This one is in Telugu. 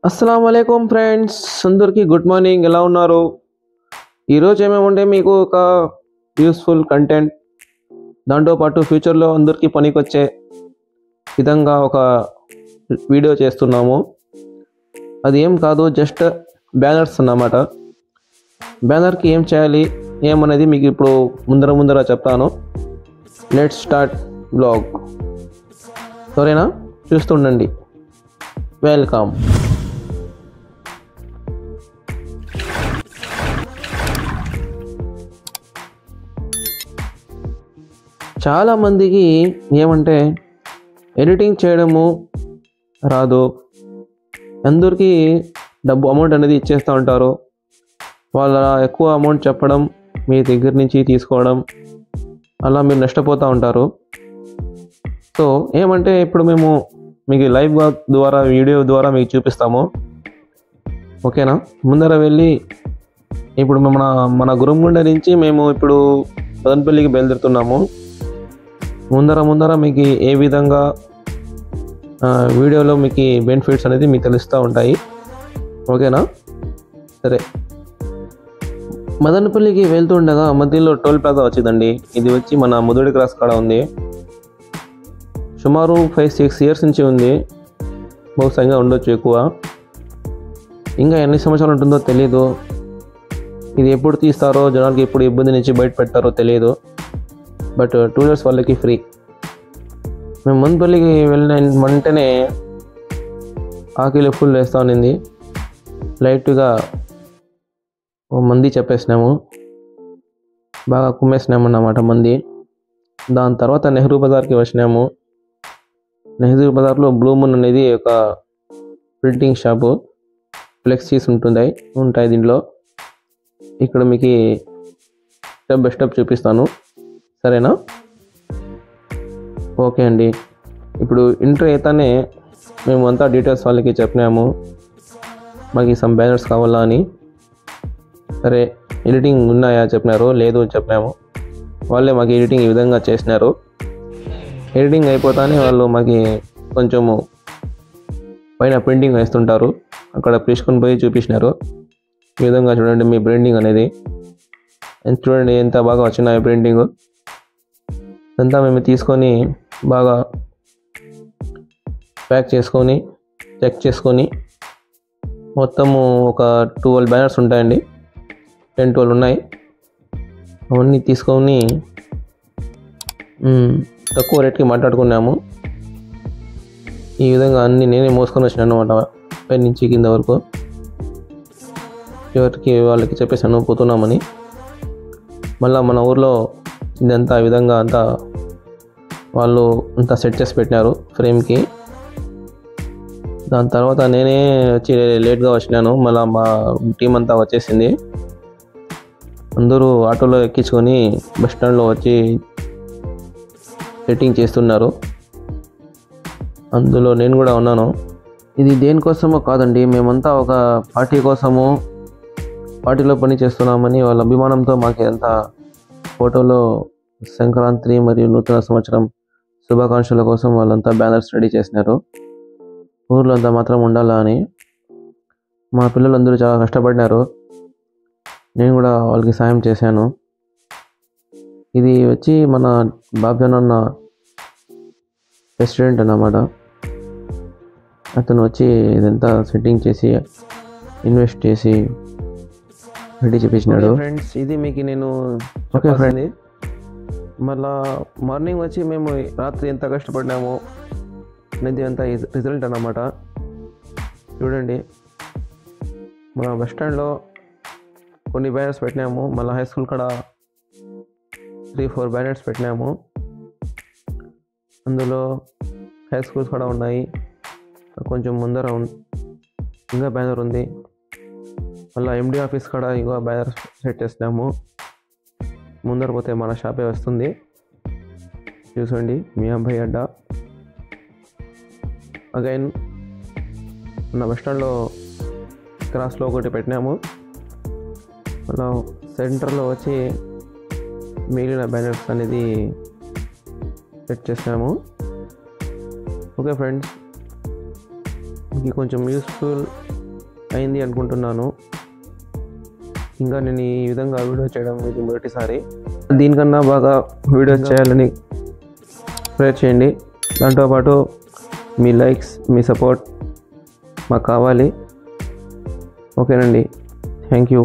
అస్సలం వాలేకుమ్ ఫ్రెండ్స్, అందరికీ గుడ్ మార్నింగ్. ఎలా ఉన్నారు? ఈరోజు ఏమేముంటే మీకు ఒక యూస్ఫుల్ కంటెంట్, దాంతోపాటు ఫ్యూచర్లో అందరికీ పనికొచ్చే విధంగా ఒక వీడియో చేస్తున్నాము. అది ఏం కాదు, జస్ట్ బ్యానర్స్ అన్నమాట. బ్యానర్కి ఏం చేయాలి ఏమనేది మీకు ఇప్పుడు ముందర చెప్తాను. Let's start blog. సరేనా? చూస్తుండండి. వెల్కమ్. చాలామందికి ఏమంటే ఎడిటింగ్ చేయడము రాదు. అందరికీ అమౌంట్ అనేది ఇచ్చేస్తూ ఉంటారు. వాళ్ళ ఎక్కువ అమౌంట్ చెప్పడం, మీ దగ్గర నుంచి తీసుకోవడం, అలా మీరు నష్టపోతూ ఉంటారు. సో ఏమంటే ఇప్పుడు మేము మీకు లైవ్ ద్వారా వీడియో ద్వారా మీకు చూపిస్తాము. ఓకేనా? ముందర వెళ్ళి ఇప్పుడు మన గురంగుండ నుంచి మేము ఇప్పుడు మదనపల్లికి బయలుదేరుతున్నాము. ముందర మీకు ఏ విధంగా వీడియోలో మీకు బెనిఫిట్స్ అనేది మీకు తెలుస్తూ ఉంటాయి. ఓకేనా? సరే, మదనపల్లికి వెళ్తుండగా మధ్యలో టోల్ ప్లాజా వచ్చిందండి. ఇది వచ్చి మన ముదుడి క్రాస్ కాడ ఉంది. సుమారు 5-6 ఇయర్స్ నుంచి ఉంది. బహుశా ఉండొచ్చు ఎక్కువ. ఇంకా ఎన్ని సంవత్సరాలు ఉంటుందో తెలియదు. ఇది ఎప్పుడు తీస్తారో, జనాలకి ఎప్పుడు ఇబ్బంది నుంచి బయట పెట్టారో తెలియదు. బట్ 2 ఇయర్స్ వాళ్ళకి ఫ్రీ. మేము మదనపల్లికి వెళ్ళిన వెంటనే ఆకలి ఫుల్ వేస్తూ ఉన్నింది. లైట్గా మంది చెప్పేసినాము, బాగా కుమ్మేసినాము అన్నమాట మంది. దాని తర్వాత నెహ్రూ బజార్కి వచ్చినాము. నెహ్రూ బజార్లో బ్లూ మూన్ అనేది ఒక ప్రింటింగ్ షాపు, ఫ్లెక్సీస్ ఉంటాయి దీంట్లో. ఇక్కడ మీకు స్టెప్ బై స్టెప్ చూపిస్తాను. సరేనా? ఓకే అండి. ఇప్పుడు ఇంటర్ అయితేనే మేము అంతా డీటెయిల్స్ వాళ్ళకి చెప్పినాము, మాకు సమ్ బ్యానర్స్ కావాలా అని. సరే, ఎడిటింగ్ ఉన్నాయా చెప్పినారు. లేదు చెప్పినాము. వాళ్ళే మాకు ఎడిటింగ్ ఈ విధంగా చేసినారు. ఎడిటింగ్ అయిపోతానే వాళ్ళు మాకు కొంచెము పైన ప్రింటింగ్ వేస్తుంటారు. అక్కడ తీసుకొని పోయి చూపించినారు. ఈ విధంగా చూడండి మీ ప్రింటింగ్ అనేది. చూడండి ఎంత బాగా వచ్చినాయి ప్రింటింగ్. అంతా మేము తీసుకొని బాగా ప్యాక్ చేసుకొని చెక్ చేసుకొని మొత్తము ఒక 12 బ్యానర్స్ ఉంటాయండి. 10-12 ఉన్నాయి. అవన్నీ తీసుకొని తక్కువ రేట్కి మాట్లాడుకున్నాము. ఈ విధంగా అన్నీ నేనే మోసుకొని వచ్చినాను అన్నమాట, పై నుంచి కింద వరకు. ఎవరికి వాళ్ళకి చెప్పేసాను పోతున్నామని. మళ్ళీ మన ఊర్లో ఇదంతా ఈ విధంగా అంతా వాళ్ళు అంతా సెట్ చేసి పెట్టినారు ఫ్రేమ్కి. దాని తర్వాత నేనే వచ్చి లేట్గా వచ్చినాను. మళ్ళీ మా టీం అంతా వచ్చేసింది. అందరూ ఆటోలో ఎక్కించుకొని బస్ స్టాండ్లో వచ్చి సెట్టింగ్ చేస్తున్నారు. అందులో నేను కూడా ఉన్నాను. ఇది దేనికోసమో కాదండి, మేమంతా ఒక పార్టీలో పని చేస్తున్నామని వాళ్ళ అభిమానంతో మాకు ఎంత ఫోటోలో సంక్రాంతి మరియు నూతన సంవత్సరం శుభాకాంక్షల కోసం వాళ్ళంతా బ్యానర్స్ రెడీ చేసినారు. ఊర్లో అంతా మాత్రం ఉండాలా అని. మా పిల్లలందరూ చాలా కష్టపడినారు. నేను కూడా వాళ్ళకి సాయం చేశాను. ఇది వచ్చి మన బాబ్జానన్న ప్రెసిడెంట్ అన్నమాట. అతను వచ్చి ఇదంతా సెట్టింగ్ చేసి ఇన్వెస్ట్ చేసి రెడీ చేపించినాడు. ఫ్రెండ్స్, ఇది మీకు నేను ఓకే ఫ్రెండ్. మళ్ళా మార్నింగ్ వచ్చి మేము రాత్రి ఎంత కష్టపడినాము అనేది అంత రిజల్ట్ అన్నమాట. చూడండి, మన బస్ స్టాండ్లో కొన్ని బ్యానర్స్ పెట్టినాము. మళ్ళీ హై స్కూల్ కాడ 3-4 బ్యానర్స్ పెట్టినాము. అందులో హై స్కూల్స్ కూడా ఉన్నాయి. కొంచెం ముందర ఇంకా బ్యానర్ ఉంది. మళ్ళీ ఎండి ఆఫీస్ కాడ ఇంకో బ్యానర్ సెట్ చేసినాము. ముందర పోతే మన షాపే వస్తుంది. చూసండి, మీ అబ్బాయి అడ్డా. అగైన్ మన బస్ స్టాండ్లో క్రాస్లో ఒకటి పెట్టినాము. మళ్ళీ సెంటర్లో వచ్చి మిగిలిన బ్యానర్స్ అనేది సెట్ చేసినాము. ఓకే ఫ్రెండ్స్, మీకు కొంచెం యూస్ఫుల్ అయింది అనుకుంటున్నాను. ఇంకా నేను ఈ విధంగా వీడియో చేయడం ఇది మొదటిసారి. దీనికన్నా బాగా వీడియోస్ చేయాలని ప్రేర్ చేయండి. దాంతోపాటు మీ లైక్స్, మీ సపోర్ట్ మాకు కావాలి. ఓకేనండి, థ్యాంక్ యూ.